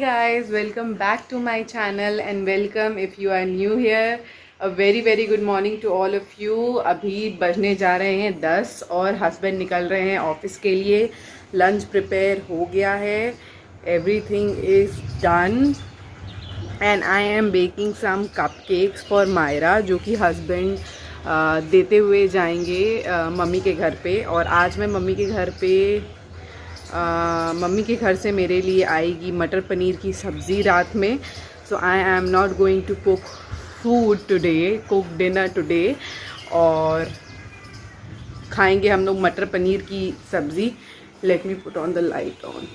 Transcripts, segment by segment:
guys, welcome back to my channel and welcome if you are new here. A very good morning to all of you. अभी बजने जा रहे हैं 10 और husband निकल रहे हैं ऑफिस के लिए. लंच प्रिपेयर हो गया है, everything is done and I am baking some cupcakes for Myra जो कि हस्बैंड देते हुए जाएंगे मम्मी के घर पे. और आज मैं मम्मी के घर पे मम्मी के घर से मेरे लिए आएगी मटर पनीर की सब्ज़ी रात में. So I am not going to cook food today, cook dinner today, और खाएंगे हम लोग मटर पनीर की सब्ज़ी. Let me put on the light on.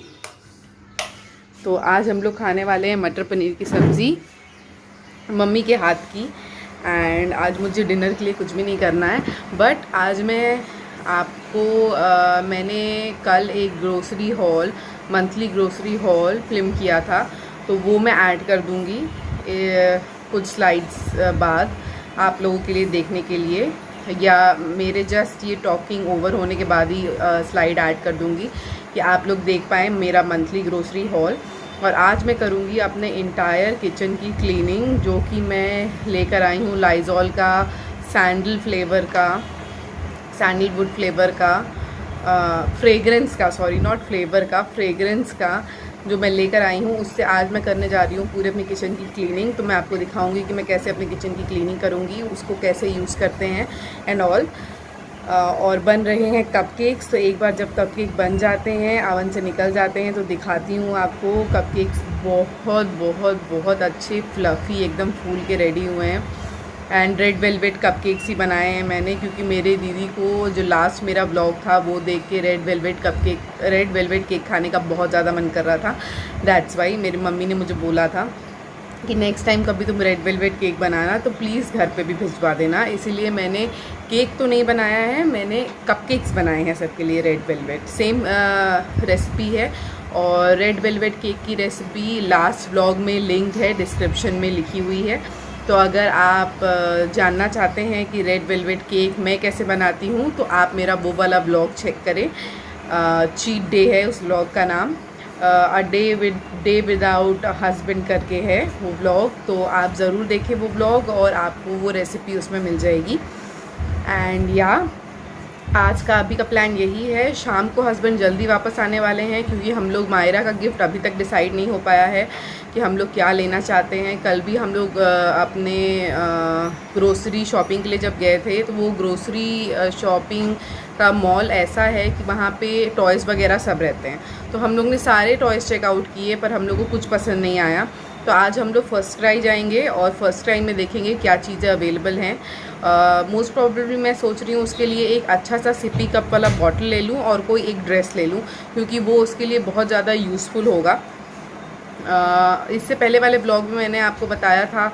तो आज हम लोग खाने वाले हैं मटर पनीर की सब्ज़ी मम्मी के हाथ की. एंड आज मुझे डिनर के लिए कुछ भी नहीं करना है, बट आज मैं आपको मैंने कल एक grocery hall, monthly grocery hall film किया था, तो वो मैं ऐड कर दूँगी कुछ स्लाइड्स बाद आप लोगों के लिए देखने के लिए, या मेरे जस्ट ये टॉकिंग ओवर होने के बाद ही स्लाइड ऐड कर दूँगी कि आप लोग देख पाएँ मेरा मंथली ग्रोसरी हॉल. और आज मैं करूँगी अपने इंटायर किचन की क्लीनिंग, जो कि मैं लेकर आई हूँ लाइजॉल का सैंडलवुड फ्लेवर का फ्रेगरेंस का, सॉरी नॉट फ्लेवर का, फ्रेगरेंस का जो मैं लेकर आई हूँ. उससे आज मैं करने जा रही हूँ पूरे अपनी किचन की क्लीनिंग. तो मैं आपको दिखाऊंगी कि मैं कैसे अपनी किचन की क्लीनिंग करूँगी, उसको कैसे यूज़ करते हैं एंड ऑल. और बन रहे हैं कपकेक्स. तो एक बार जब कपकेक बन जाते हैं, ओवन से निकल जाते हैं, तो दिखाती हूँ आपको. कपकेक्स बहुत अच्छे फ्लफ़ी एकदम फूल के रेडी हुए हैं. एंड रेड वेलवेट कपकेक्स ही बनाए हैं मैंने, क्योंकि मेरे दीदी को जो लास्ट मेरा ब्लॉग था वो देख के रेड वेलवेट केक खाने का बहुत ज़्यादा मन कर रहा था. दैट्स वाई मेरी मम्मी ने मुझे बोला था कि नेक्स्ट टाइम कभी तुम रेड वेलवेट केक बनाना तो प्लीज़ घर पे भी भिजवा देना. इसीलिए मैंने केक तो नहीं बनाया है, मैंने कपकेक्स बनाए हैं सबके लिए. रेड वेलवेट सेम रेसिपी है, और रेड वेलवेट केक की रेसिपी लास्ट ब्लॉग में लिंक है, डिस्क्रिप्शन में लिखी हुई है. तो अगर आप जानना चाहते हैं कि रेड वेलवेट केक मैं कैसे बनाती हूँ, तो आप मेरा वो वाला ब्लॉग चेक करें. चीट डे है उस ब्लॉग का नाम, अ डे विदाउट हस्बैंड करके है वो ब्लॉग. तो आप ज़रूर देखें वो ब्लॉग और आपको वो रेसिपी उसमें मिल जाएगी. एंड या आज का अभी का प्लान यही है. शाम को हस्बैंड जल्दी वापस आने वाले हैं, क्योंकि हम लोग मायरा का गिफ्ट अभी तक डिसाइड नहीं हो पाया है कि हम लोग क्या लेना चाहते हैं. कल भी हम लोग अपने ग्रोसरी शॉपिंग के लिए जब गए थे, तो वो ग्रोसरी शॉपिंग का मॉल ऐसा है कि वहाँ पे टॉयज़ वगैरह सब रहते हैं. तो हम लोग ने सारे टॉयज़ चेकआउट किए, पर हम लोग को कुछ पसंद नहीं आया. तो आज हम लोग फर्स्ट क्राई जाएंगे और फर्स्ट क्राई में देखेंगे क्या चीज़ें अवेलेबल हैं. मोस्ट प्रॉब्लली मैं सोच रही हूँ उसके लिए एक अच्छा सा सिपी कप वाला बॉटल ले लूँ और कोई एक ड्रेस ले लूँ, क्योंकि वो उसके लिए बहुत ज़्यादा यूज़फुल होगा. इससे पहले वाले ब्लॉग में मैंने आपको बताया था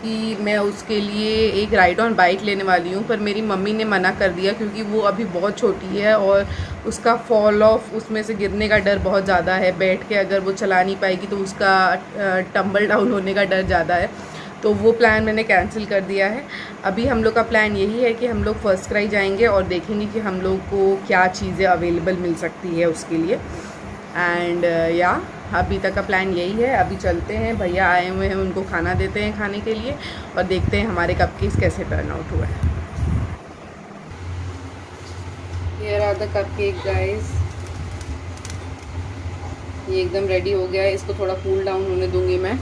कि मैं उसके लिए एक राइड ऑन बाइक लेने वाली हूँ, पर मेरी मम्मी ने मना कर दिया, क्योंकि वो अभी बहुत छोटी है और उसका फॉल ऑफ, उसमें से गिरने का डर बहुत ज़्यादा है. बैठ के अगर वो चला नहीं पाएगी तो उसका टम्बल डाउन होने का डर ज़्यादा है. तो वो प्लान मैंने कैंसिल कर दिया है. अभी हम लोग का प्लान यही है कि हम लोग फर्स्ट क्राई जाएंगे और देखेंगे कि हम लोग को क्या चीज़ें अवेलेबल मिल सकती है उसके लिए. एंड या अभी तक का प्लान यही है. अभी चलते हैं, भैया आए हुए हैं, उनको खाना देते हैं खाने के लिए, और देखते हैं हमारे कपकेक्स कैसे टर्न आउट हुए हैं. Here are the cupcake guys. ये एकदम रेडी हो गया है. इसको थोड़ा कूल डाउन होने दूंगी मैं,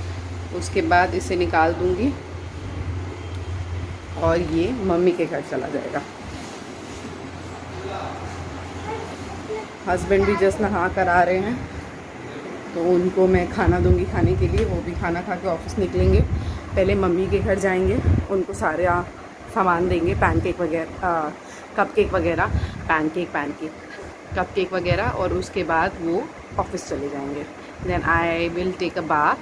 उसके बाद इसे निकाल दूंगी और ये मम्मी के घर चला जाएगा. हस्बैंड भी जस्ट नहा कर आ रहे हैं, तो उनको मैं खाना दूंगी खाने के लिए. वो भी खाना खा के ऑफिस निकलेंगे. पहले मम्मी के घर जाएंगे, उनको सारे सामान देंगे, कपकेक वगैरह, और उसके बाद वो ऑफिस चले जाएंगे. Then I will take a bath.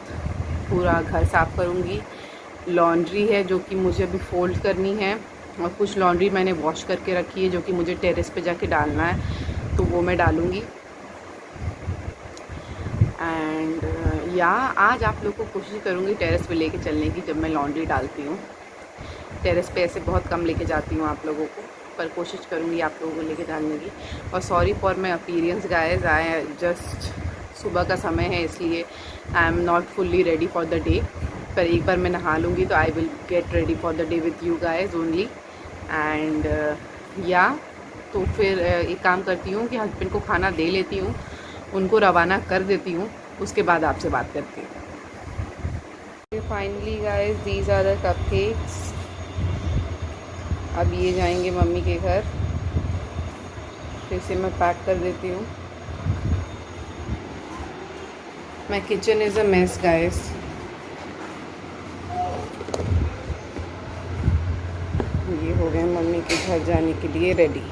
पूरा घर साफ़ करूँगी. लॉन्ड्री है जो कि मुझे अभी फोल्ड करनी है, और कुछ लॉन्ड्री मैंने वॉश करके रखी है जो कि मुझे टेरेस पे जाके डालना है, तो वो मैं डालूँगी. एंड या आज आप लोग को कोशिश करूँगी टेरेस पे लेके चलने की जब मैं लॉन्ड्री डालती हूँ. टेरेस पे ऐसे बहुत कम लेके जाती हूँ आप लोगों को, पर कोशिश करूँगी आप लोगों को लेके डालने की. और sorry for my appearance guys, I just सुबह का समय है, इसलिए आई am not fully ready for the day. पर एक बार मैं नहा लूँगी तो I will get ready for the day with you guys only. And या तो फिर एक काम करती हूँ कि हस्बैंड को खाना दे लेती हूँ, उनको रवाना कर देती हूँ, उसके बाद आपसे बात करती हूँ। Finally guys these are the cupcakes. अब ये जाएंगे मम्मी के घर, फिर इसे मैं पैक कर देती हूँ। My kitchen is a mess guys. ये हो गए मम्मी के घर जाने के लिए ready.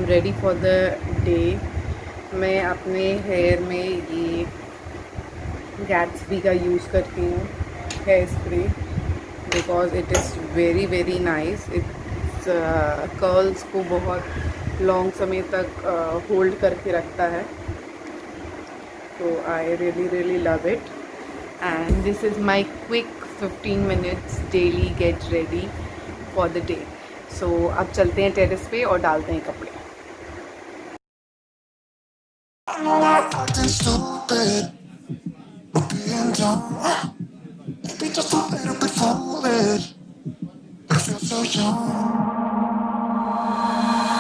Ready for the day. मैं अपने हेयर में ये गैट्सबी का यूज़ करती हूँ hair spray, because it is very very nice. It's curls को बहुत लॉन्ग समय तक होल्ड करके रखता है, तो I really love it. And this is my quick 15 minutes daily get ready for the day. So अब चलते हैं टेरेस पे और डालते हैं कपड़े।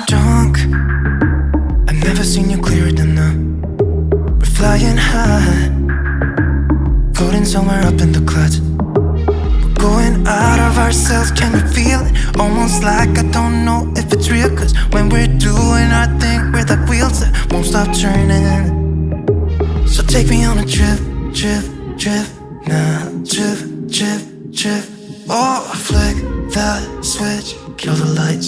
Drunk, I've never seen you clearer than now. We're flying high, floating somewhere up in the clouds. We're going out of ourselves, can you feel it? Almost like I don't know if it's real, 'cause when we're doing our thing, we're like wheels that won't stop turning. So take me on a trip, trip, trip now. Trip, trip, trip. Oh, flick that switch, kill the lights.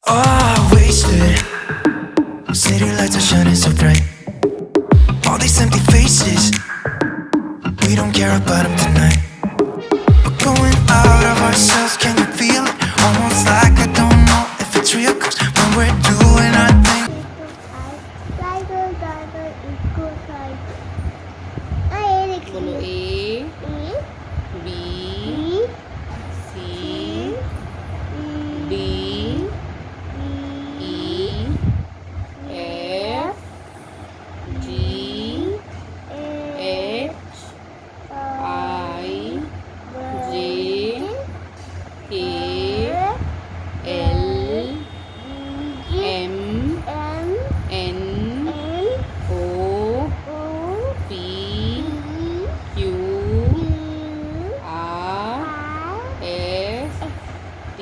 Oh, wasted. City lights are shining so bright. All these empty faces, we don't care about them tonight. We're going out of ourselves, can you feel it? Almost like I don't know if it's real, 'cause when we're doing our thing. बोलो A B C D E F G H I J K L M N O P Q R S T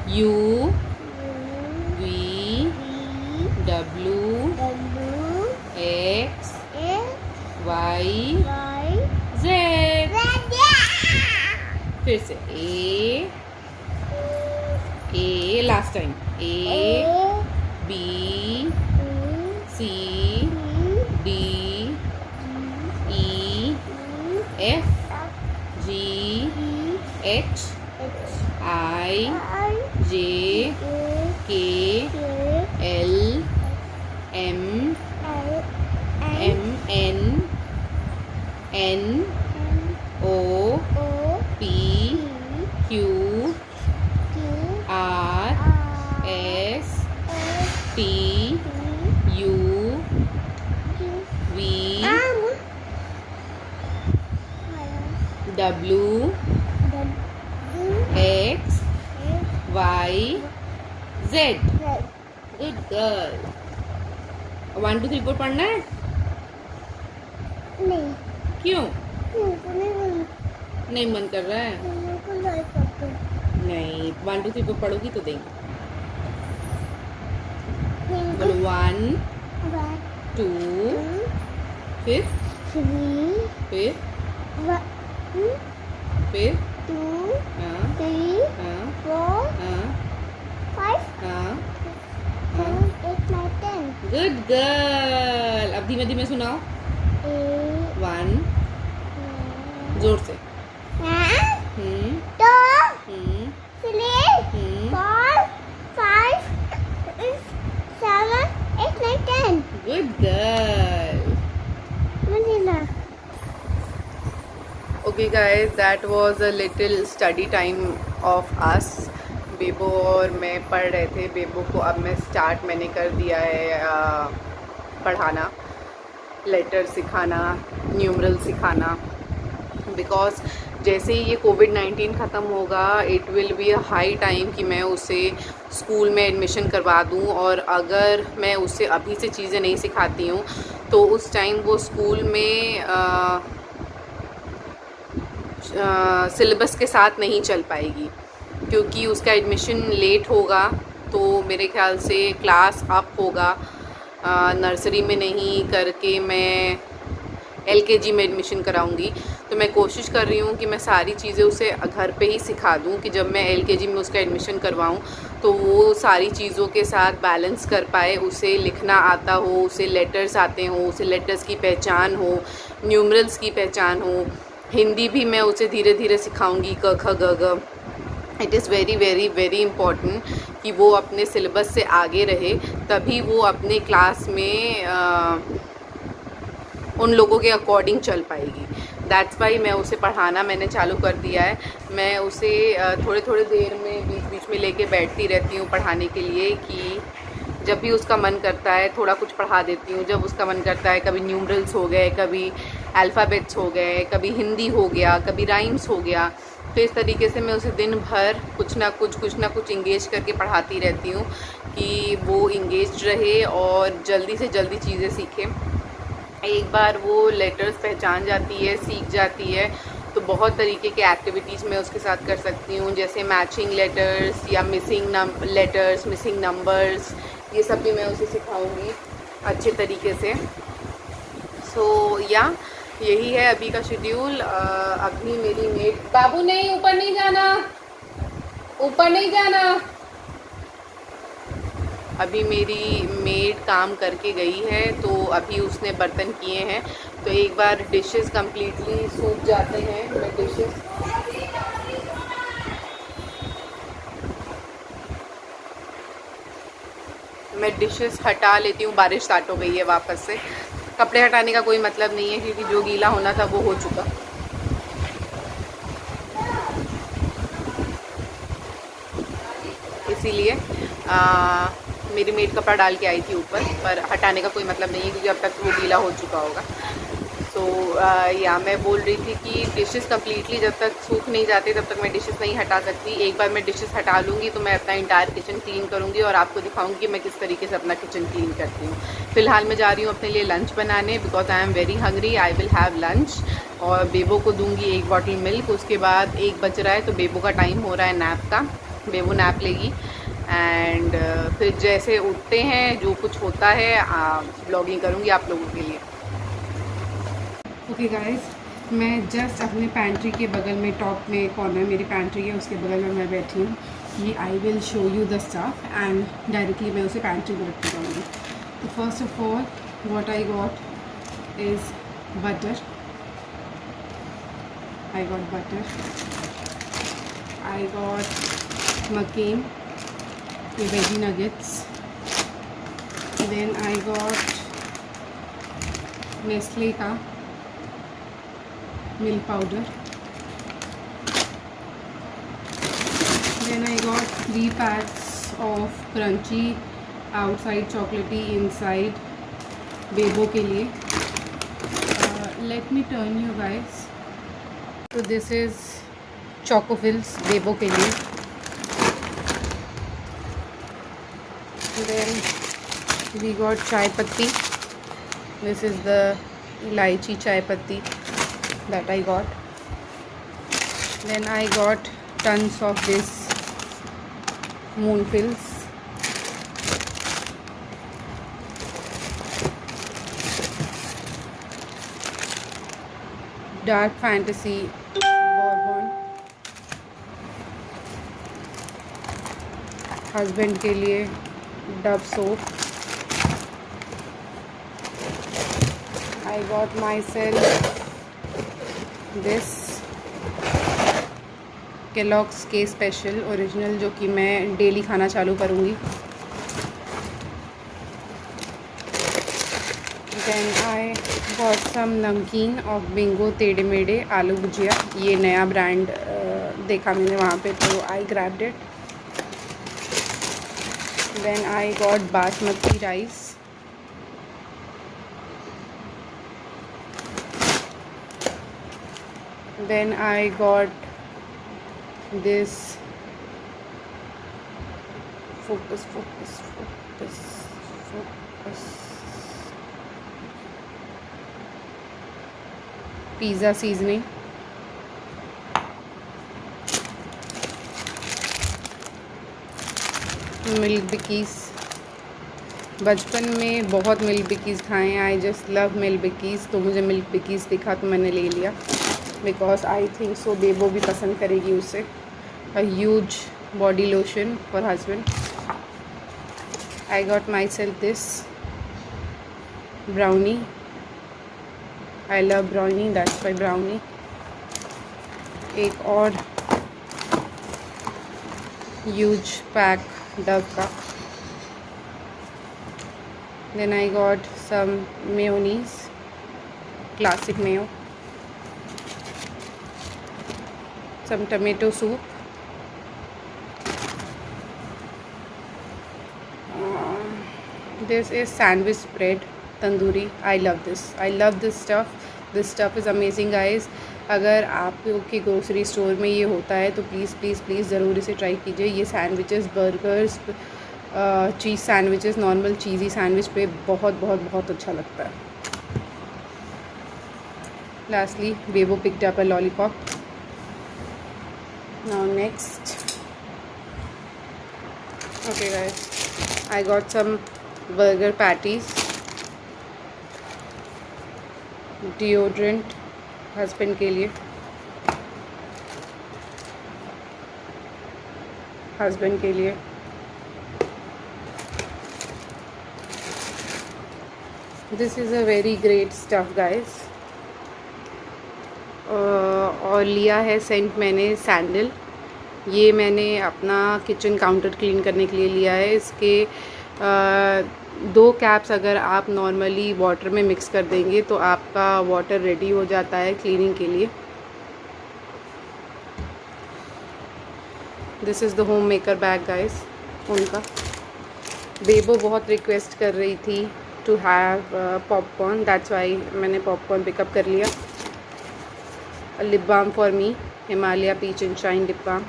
U V W फिर से a last time A B C D E F G H I J K L M N N O P Q R S T U V W X Y Z. Good girl. 1 2 3 4 पढ़ना है? नहीं क्यों नहीं नहीं मन कर रहा है? नहीं 1 2 3 4 पढ़ोगी तो देंगे। बोलो 1 2 फिर फिर फिर हाँ हाँ हाँ हाँ। Good girl. अब धीमे धीमे सुनाओ। 1 जोर से। Good girl. Okay guys, that was a little study time of us. Bebo और मैं पढ़ रहे थे। बेबो को अब मैंने कर दिया है पढ़ाना, लेटर सिखाना, न्यूमरल सिखाना, बिकॉज जैसे ही ये कोविड-19 ख़त्म होगा it will be a high time कि मैं उसे स्कूल में एडमिशन करवा दूँ। और अगर मैं उसे अभी से चीज़ें नहीं सिखाती हूँ तो उस टाइम वो स्कूल में सिलेबस के साथ नहीं चल पाएगी, क्योंकि उसका एडमिशन लेट होगा। तो मेरे ख्याल से क्लास अप होगा। नर्सरी में नहीं करके मैं LKG में एडमिशन कराऊंगी। तो मैं कोशिश कर रही हूँ कि मैं सारी चीज़ें उसे घर पे ही सिखा दूँ कि जब मैं LKG में उसका एडमिशन करवाऊँ तो वो सारी चीज़ों के साथ बैलेंस कर पाए। उसे लिखना आता हो, उसे लेटर्स आते हों, उसे लेटर्स की पहचान हो, न्यूमरल्स की पहचान हो। हिंदी भी मैं उसे धीरे धीरे सिखाऊंगी, क ख ग घ। It is very very very important कि वो अपने सिलेबस से आगे रहे, तभी वो अपने क्लास में उन लोगों के अकॉर्डिंग चल पाएगी। दैट्स वाई मैं उसे पढ़ाना मैंने चालू कर दिया है। मैं उसे थोड़े थोड़े देर में बीच बीच में लेके बैठती रहती हूँ पढ़ाने के लिए, कि जब भी उसका मन करता है थोड़ा कुछ पढ़ा देती हूँ। जब उसका मन करता है, कभी न्यूमरल्स हो गए, कभी अल्फ़ाबेट्स हो गए, कभी हिंदी हो गया, कभी राइम्स हो गया। तो इस तरीके से मैं उसे दिन भर कुछ ना कुछ इंगेज करके पढ़ाती रहती हूँ कि वो इंगेज रहे और जल्दी से जल्दी चीज़ें सीखे। एक बार वो लेटर्स पहचान जाती है, सीख जाती है, तो बहुत तरीके के एक्टिविटीज़ मैं उसके साथ कर सकती हूँ, जैसे मैचिंग लेटर्स या मिसिंग लेटर्स, मिसिंग नंबर्स, ये सब भी मैं उसे सिखाऊंगी अच्छे तरीके से। सो या यही है अभी का शेड्यूल। अभी मेरी मेड, बाबू नहीं, ऊपर नहीं जाना, ऊपर नहीं जाना। अभी मेरी मेड काम करके गई है, तो अभी उसने बर्तन किए हैं। तो एक बार डिशेस कम्प्लीटली सूख जाते हैं, मैं डिशेस हटा लेती हूँ। बारिश स्टार्ट हो गई है वापस से। कपड़े हटाने का कोई मतलब नहीं है, क्योंकि जो गीला होना था वो हो चुका। इसीलिए मेरी मेड कपड़ा डाल के आई थी ऊपर, पर हटाने का कोई मतलब नहीं है, क्योंकि अब तक वो गीला हो चुका होगा। तो या मैं बोल रही थी कि डिशेस कम्प्लीटली जब तक सूख नहीं जाते तब तक मैं डिशेस नहीं हटा सकती। एक बार मैं डिशेस हटा लूँगी तो मैं अपना इंटायर किचन क्लीन करूँगी और आपको दिखाऊँगी कि मैं किस तरीके से अपना किचन क्लीन करती हूँ। फ़िलहाल मैं जा रही हूँ अपने लिए लंच बनाने, because I am very hungry. I will have lunch और बेबो को दूँगी 1 बॉटल मिल्क। उसके बाद 1 बज रहा है, तो बेबो का टाइम हो रहा है नैप का। बेबो नैप लेगी एंड फिर जैसे उठते हैं, जो कुछ होता है, ब्लॉगिंग करूँगी आप लोगों के लिए। ओके गाइस, मैं जस्ट अपने पैंट्री के बगल में, टॉप में कॉर्नर मेरी पैंट्री है, उसके बगल में मैं बैठी हूँ. ये I will show you the stuff and directly मैं उसे पैंट्री में रख जाऊँगी. तो first of all what I got is butter. I got butter. I got McCain, the veggie nuggets. Then I got Nestle का milk powder. Then I got 3 packs of crunchy outside, chocolatey inside बेबो के लिए. Let me turn you guys. तो this is चोकोफिल्स बेबो के लिए. Then we got चाय पत्ती. This is the elaichi chai patti that I got. Then I got tons of this moonfills. Dark Fantasy Bourbon. Husband के लिए Dove soap. I got my self this Kellogg's के special original, जो कि मैं डेली खाना चालू करूँगी. देन आई गॉट सम नमकीन ऑफ बिंगो टेढ़े मेढ़े आलू भुजिया. ये नया ब्रांड देखा मैंने वहाँ पे, तो I grabbed it. Then I got basmati rice. Then I got this focus pizza seasoning. Milk Bikis. बचपन में बहुत मिल्क बिकीज़ खाए हैं. I just love Milk Bikis. तो मुझे मिल्क बिकीज़ दिखा तो मैंने ले लिया, बिकॉज आई थिंक सो बेबो भी पसंद करेगी उसे. A huge body lotion for husband. I got my self this brownie. I love brownie, that's why brownie. एक और huge pack Dove का. Then I got some mayonnaise, classic mayo. Some tomato soup. This is sandwich spread. Tandoori. I love this stuff. This stuff is amazing guys. अगर आपके grocery store में ये होता है तो प्लीज़ प्लीज़ प्लीज़ ज़रूर इसे ट्राई कीजिए. ये sandwiches, burgers, cheese sandwiches, normal cheesy sandwich पे बहुत बहुत बहुत अच्छा लगता है. Lastly Bebo picked up a lollipop. Now next, okay guys, I got some burger patties. Deodorant husband के लिए. This is a very great stuff guys. और लिया है सेंट मैंने सैंडल. ये मैंने अपना किचन काउंटर क्लीन करने के लिए लिया है. इसके 2 कैप्स अगर आप नॉर्मली वाटर में मिक्स कर देंगे तो आपका वाटर रेडी हो जाता है क्लीनिंग के लिए. This is the home maker bag guys उनका. बेबो बहुत रिक्वेस्ट कर रही थी to have popcorn, that's why मैंने पॉपकॉर्न पिकअप कर लिया. Lip balm for me, Himalaya peach and shine lip balm.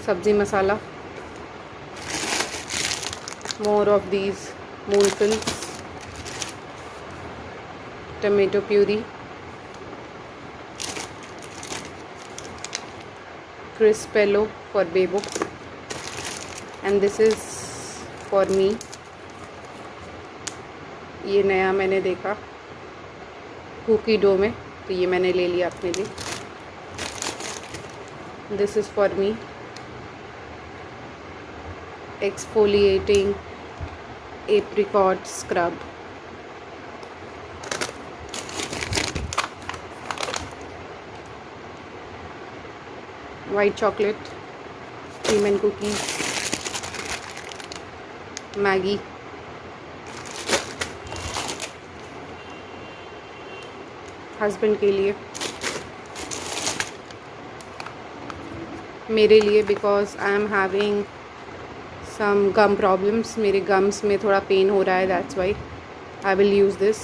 सब्ज़ी मसाला, more of these moonfills, tomato puree, Crispello for Bebo, and this is for me. ये नया मैंने देखा कुकी डो में, तो ये मैंने ले लिया अपने लिए। This is for me exfoliating apricot scrub. White chocolate, cream and cookies, Maggi, husband के लिए, मेरे लिए because I am having some gum problems, मेरे गम्स में थोड़ा पेन हो रहा है, that's why I will use this.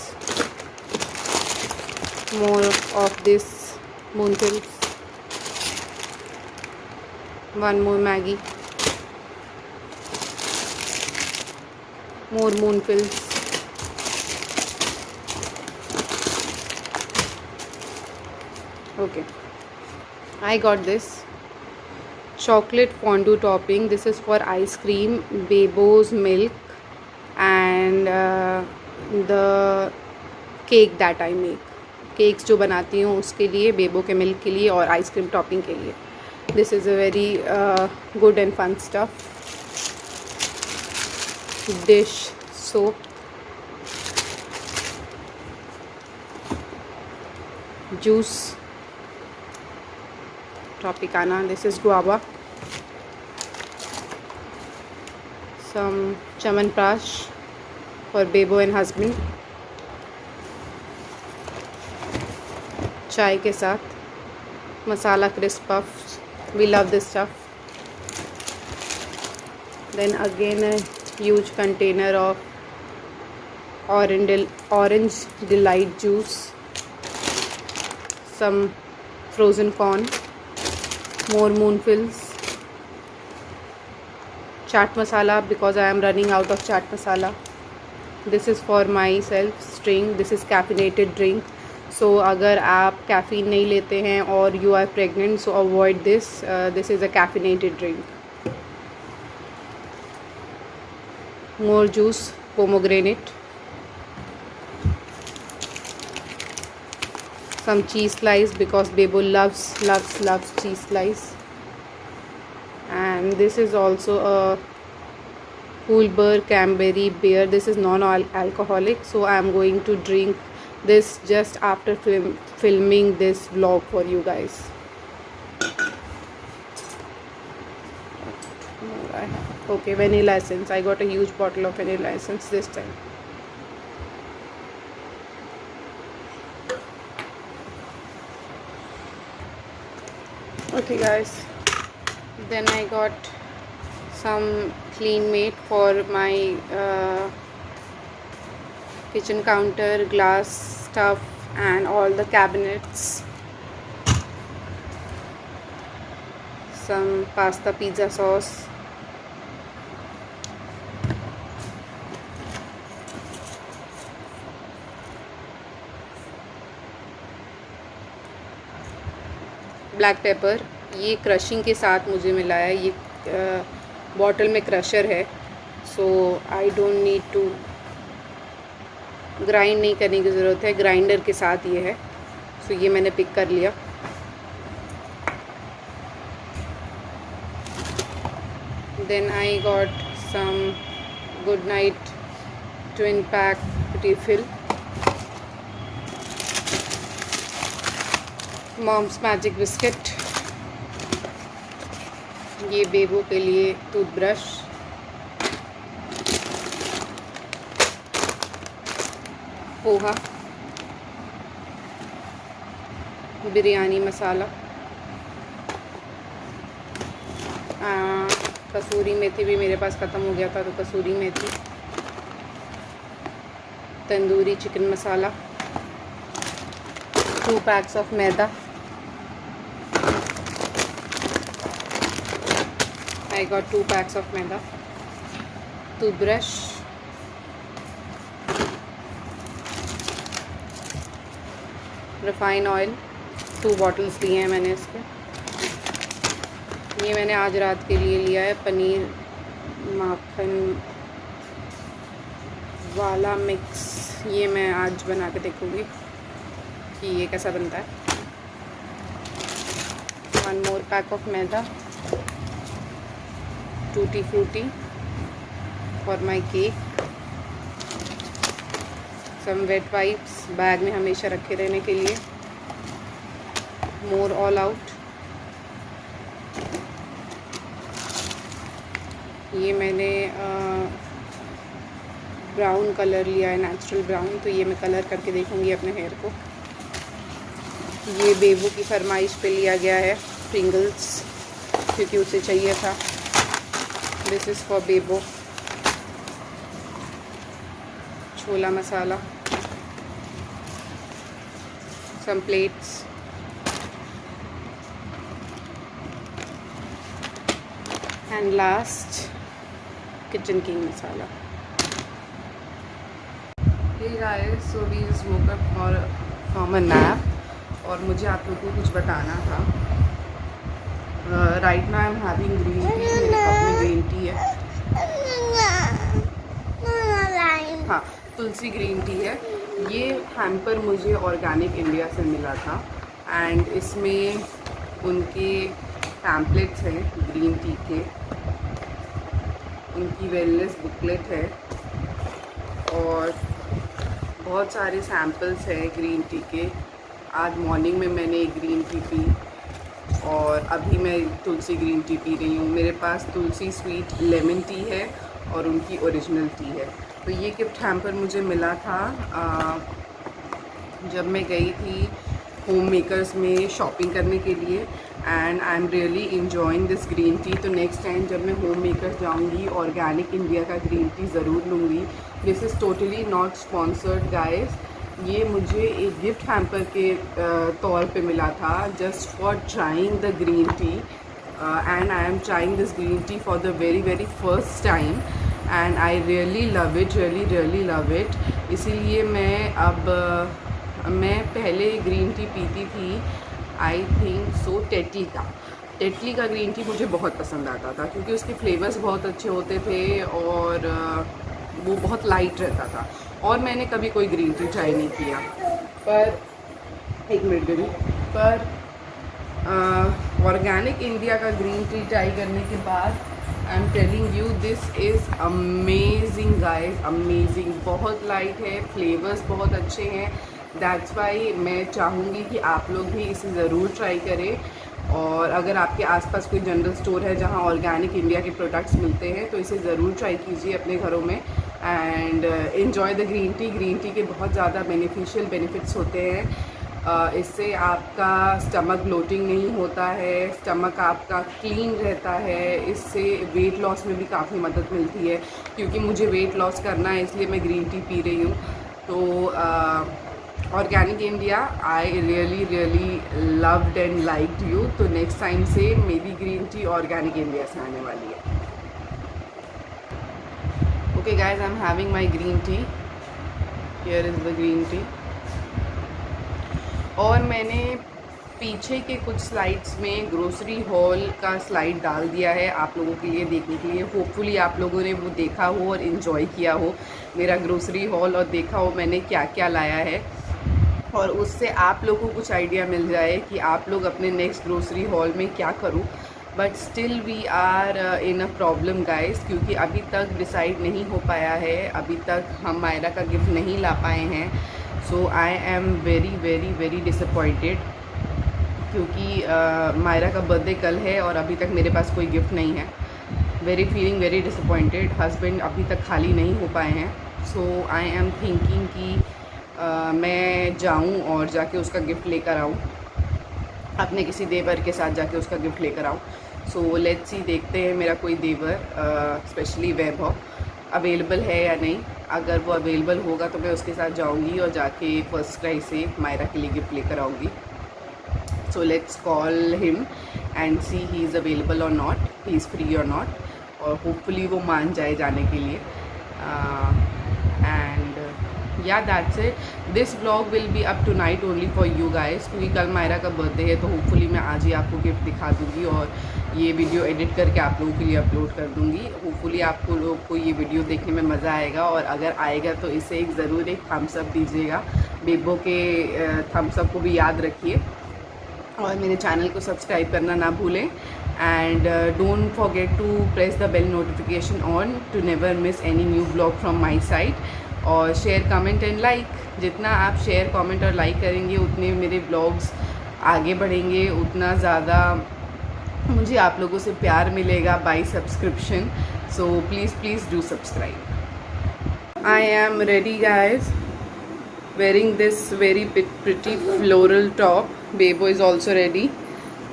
More of this moonfills, one more Maggi, more moonfills, okay. I got this chocolate fondue topping. This is for ice cream, Bebo's milk, and the cake that I make. Cakes जो बनाती हूँ उसके लिए, बेबो के milk के लिए और ice cream topping के लिए। This is a very good and fun stuff. dish soap, juice, Tropicana, this is guava, some Chyawanprash for Bebo and husband, चाय के साथ मसाला crisp puffs, we love this stuff. Then again a huge container of orange delight juice, some frozen corn, more moonfills, chaat masala because I am running out of chaat masala. This is for myself, Sting. This is caffeinated drink. So अगर आप caffeine नहीं लेते हैं और you are pregnant, so avoid this. This is a caffeinated drink. More juice, pomegranate, some cheese slice because Bebo loves cheese slice, and this is also a Coolberg Cranberry beer. This is non-alcoholic, so I am going to drink this just after filming this vlog for you guys. Okay, vanilla essence. I got a huge bottle of vanilla essence this time. Okay guys, then I got some clean mate for my kitchen counter, glass stuff and all the cabinets. Some pasta pizza sauce, black pepper. ये crushing के साथ मुझे मिला है, ये bottle में crusher है, so I don't need to grind नहीं करने की ज़रूरत है, ग्राइंडर के साथ ये है, सो ये मैंने पिक कर लिया। Then I got some Good Knight twin pack refill, Mom's Magic biscuit, ये बेबो के लिए टूथब्रश, पोहा, बिरयानी मसाला, कसूरी मेथी भी मेरे पास ख़त्म हो गया था, तो कसूरी मेथी, tandoori chicken masala, 2 packs of maida, I got 2 packs of maida, toothbrush, refine oil, 2 bottles लिए हैं मैंने इसके। ये मैंने आज रात के लिए लिया है पनीर माखन वाला मिक्स, ये मैं आज बना के देखूँगी कि ये कैसा बनता है। 1 more पैक ऑफ मैदा, tutti frutti for my cake, some wet wipes bag में हमेशा रखे रहने के लिए, मोर ऑल आउट। ये मैंने ब्राउन कलर लिया है, नेचुरल ब्राउन, तो ये मैं कलर करके देखूँगी अपने हेयर को। ये बेबू की फरमाइश पे लिया गया है प्रिंगल्स, क्योंकि उसे चाहिए था। This is for Bebo. Chhola masala, some plates, and last Kitchen King masala. Hey guys, so we just woke up from a nap और मुझे आप लोगों को कुछ बताना था। Right now I am having green tea, मेरे कप में ग्रीन टी है। हाँ, तुलसी ग्रीन टी है। ये हैम्पर मुझे ऑर्गेनिक इंडिया से मिला था एंड इसमें उनके पैम्पलेट्स हैं ग्रीन टी के, उनकी वेलनेस बुकलेट है और बहुत सारे सैम्पल्स हैं ग्रीन टी के। आज मॉर्निंग में मैंने एक ग्रीन टी पी और अभी मैं तुलसी ग्रीन टी पी रही हूँ। मेरे पास तुलसी स्वीट लेमन टी है और उनकी ओरिजिनल टी है। तो ये गिफ्ट हैम्पर मुझे मिला था जब मैं गई थी होम मेकर्स में शॉपिंग करने के लिए and I am really enjoying this green tea. तो नेक्स्ट टाइम जब मैं होम मेकर्स जाऊँगी ऑर्गेनिक इंडिया का ग्रीन टी ज़रूर लूँगी। This is totally not sponsored guys, ये मुझे एक गिफ्ट हैम्पर के तौर पे मिला था just for trying the green tea and I am trying this green tea for the very first time and I really love it, really love it. इसीलिए मैं पहले ग्रीन टी पीती थी आई थिंक सो टेटली का green tea मुझे बहुत पसंद आता था क्योंकि उसके फ्लेवर्स बहुत अच्छे होते थे और वो बहुत लाइट रहता था। और मैंने कभी कोई ग्रीन टी ट्राई नहीं किया, पर एक मिनट गई, पर ऑर्गेनिक इंडिया का ग्रीन टी ट्राई करने के बाद I am telling you this is amazing guys, amazing. बहुत लाइट है, फ्लेवर्स बहुत अच्छे हैं। दैट्स वाई मैं चाहूँगी कि आप लोग भी इसे ज़रूर ट्राई करें। और अगर आपके आसपास कोई जनरल स्टोर है जहाँ ऑर्गेनिक इंडिया के प्रोडक्ट्स मिलते हैं तो इसे ज़रूर ट्राई कीजिए अपने घरों में and enjoy the green tea. Green tea के बहुत ज़्यादा बेनिफिट्स होते हैं। इससे आपका स्टमक ब्लोटिंग नहीं होता है, स्टमक आपका क्लीन रहता है। इससे वेट लॉस में भी काफ़ी मदद मिलती है। क्योंकि मुझे वेट लॉस करना है इसलिए मैं ग्रीन टी पी रही हूँ। तो organic India I really loved and liked you. तो नेक्स्ट टाइम से मेरी ग्रीन टी ऑर्गेनिक इंडिया से आने वाली है। Okay guys, I am having my green tea, here is the green tea. और मैंने पीछे के कुछ स्लाइड्स में ग्रोसरी हॉल का स्लाइड डाल दिया है आप लोगों के लिए देखने के लिए। होपफुली आप लोगों ने वो देखा हो और इन्जॉय किया हो मेरा ग्रोसरी हॉल और देखा हो मैंने क्या क्या लाया है और उससे आप लोगों को कुछ आइडिया मिल जाए कि आप लोग अपने नेक्स्ट ग्रोसरी हॉल में क्या करूं। But still we are in a problem guys, क्योंकि अभी तक डिसाइड नहीं हो पाया है, अभी तक हम मायरा का गिफ्ट नहीं ला पाए हैं। सो आई एम वेरी डिसअपॉइंटेड क्योंकि मायरा का बर्थडे कल है और अभी तक मेरे पास कोई गिफ्ट नहीं है। Feeling very disappointed. हस्बैंड अभी तक खाली नहीं हो पाए हैं। सो आई एम थिंकिंग कि मैं जाऊं और जाके उसका गिफ्ट लेकर आऊं, अपने किसी देवर के साथ जाके उसका गिफ्ट लेकर आऊं। सो लेट्स सी, देखते हैं मेरा कोई देवर स्पेशली वैभव अवेलेबल है या नहीं। अगर वो अवेलेबल होगा तो मैं उसके साथ जाऊंगी और जाके फर्स्ट क्राई से मायरा के लिए गिफ्ट लेकर आऊँगी। So let's call him and see he is available or not, he is free or not, और होपफुली वो मान जाए जाने के लिए। एंड या that's it. This blog will be up tonight only for you guys, क्योंकि कल मायरा का बर्थडे है, तो होपफुली मैं आज ही आपको गिफ्ट दिखा दूँगी और ये वीडियो एडिट करके आप लोगों के लिए अपलोड कर दूँगी। होपफुली आपको लोगों को ये वीडियो देखने में मज़ा आएगा, और अगर आएगा तो इसे एक ज़रूर एक थम्स अप दीजिएगा। बेबो के थम्स अप को भी याद रखिए, और मेरे चैनल को सब्सक्राइब करना ना भूलें। And don't forget to press the bell notification on to never miss any new blog from my side. और शेयर, कमेंट एंड लाइक, जितना आप शेयर, कमेंट और लाइक करेंगे उतने मेरे ब्लॉग्स आगे बढ़ेंगे, उतना ज़्यादा मुझे आप लोगों से प्यार मिलेगा by subscription. So please do subscribe. I am ready guys, wearing this very pretty floral top. Bebo is also ready.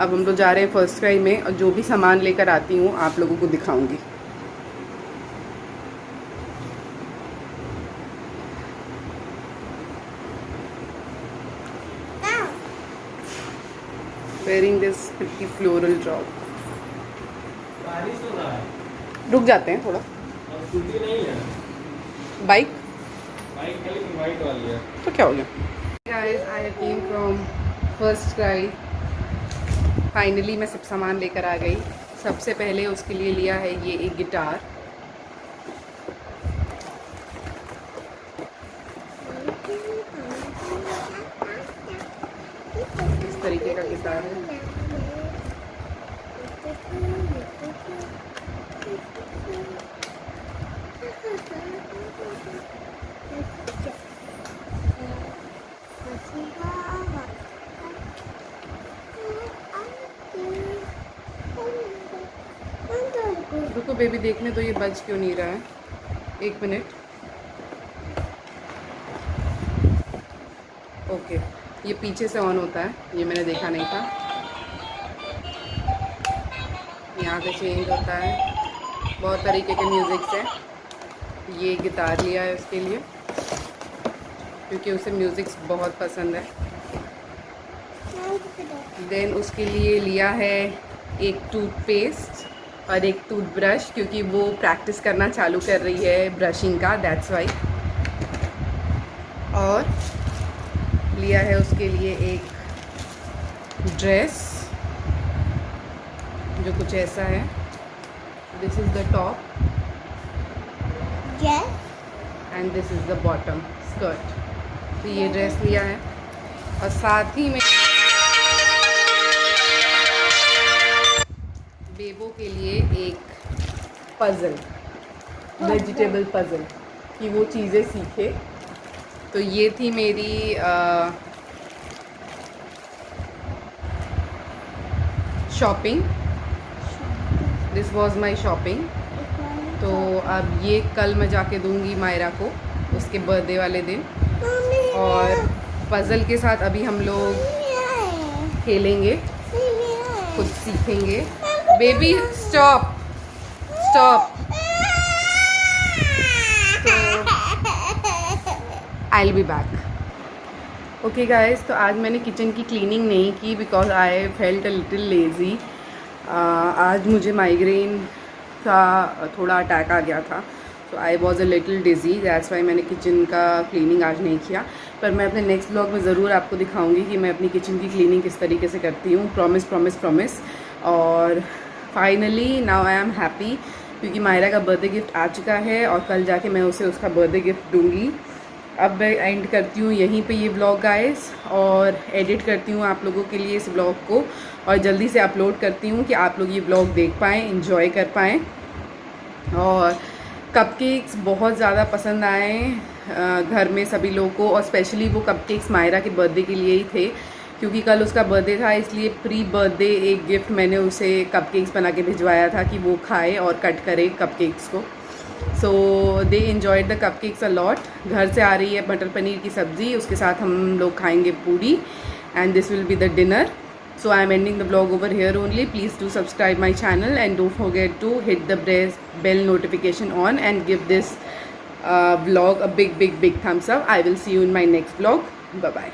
अब हम लोग जा रहे हैं फर्स्ट क्राई में, और जो भी सामान लेकर आती हूँ आप लोगों को दिखाऊंगी। Wearing this pretty floral top. बारिश हो रहा है, रुक जाते हैं थोड़ा। और स्कूटी नहीं है, बाइक बाइक खाली वाइट वाली है। तो क्या हो गया guys, I came from first cry. Finally मैं सब सामान लेकर आ गई। सबसे पहले उसके लिए लिया है ये एक गिटार, इस तरीके का गिटार है। रुको बेबी, देखने तो ये बज क्यों नहीं रहा है, एक मिनट। ओके, ये पीछे से ऑन होता है, ये मैंने देखा नहीं था। यहाँ से चेंज होता है, बहुत तरीके के म्यूज़िक से। ये गिटार लिया है उसके लिए, क्योंकि उसे म्यूज़िक बहुत पसंद है। देन उसके लिए लिया है एक टूथपेस्ट और एक टूथब्रश, क्योंकि वो प्रैक्टिस करना चालू कर रही है ब्रशिंग का, दैट्स वाई। और लिया है उसके लिए एक ड्रेस जो कुछ ऐसा है। This is the top and this is the bottom skirt. तो ये ड्रेस लिया है, और साथ ही में बेबो के लिए एक पज़ल, वेजिटेबल पज़ल, कि वो चीज़ें सीखे। तो ये थी मेरी shopping, this was my shopping. तो अब ये कल मैं जाके दूंगी मायरा को उसके बर्थडे वाले दिन, और पज़ल के साथ अभी हम लोग खेलेंगे, कुछ सीखेंगे। Baby stop stop. तो I will be back. Okay guys, तो आज मैंने किचन की क्लीनिंग नहीं की because I felt a little lazy. आज मुझे माइग्रेन का थोड़ा अटैक आ गया था, तो I was a little digi, that's why मैंने किचन का क्लीनिंग आज नहीं किया। पर मैं अपने नेक्स्ट ब्लॉग में ज़रूर आपको दिखाऊंगी कि मैं अपनी किचन की क्लीनिंग किस तरीके से करती हूँ। Promise promise promise. और finally now I am happy, क्योंकि मायरा का बर्थडे गिफ्ट आ चुका है, और कल जाके मैं उसे उसका बर्थडे गिफ्ट दूँगी। अब मैं एंड करती हूँ यहीं पे ये ब्लॉग गाइस, और एडिट करती हूँ आप लोगों के लिए इस ब्लॉग को, और जल्दी से अपलोड करती हूँ कि आप लोग ये ब्लॉग देख पाएँ, एंजॉय कर पाएँ। और कपकेक्स बहुत ज़्यादा पसंद आए घर में सभी लोगों को, और स्पेशली वो कपकेक्स मायरा के बर्थडे के लिए ही थे, क्योंकि कल उसका बर्थडे था, इसलिए प्री बर्थडे एक गिफ्ट मैंने उसे कपकेक्स बना के भिजवाया था कि वो खाए और कट करे कपकेक्स को। So they enjoyed the cupcakes a lot. घर से आ रही है मटर पनीर की सब्ज़ी, उसके साथ हम लोग खाएंगे पूरी, and this will be the dinner. So I am ending the vlog over here only. Please do subscribe my channel, and don't forget to hit the bell notification on, and give this vlog a big thumbs up. I will see you in my next vlog. Bye bye.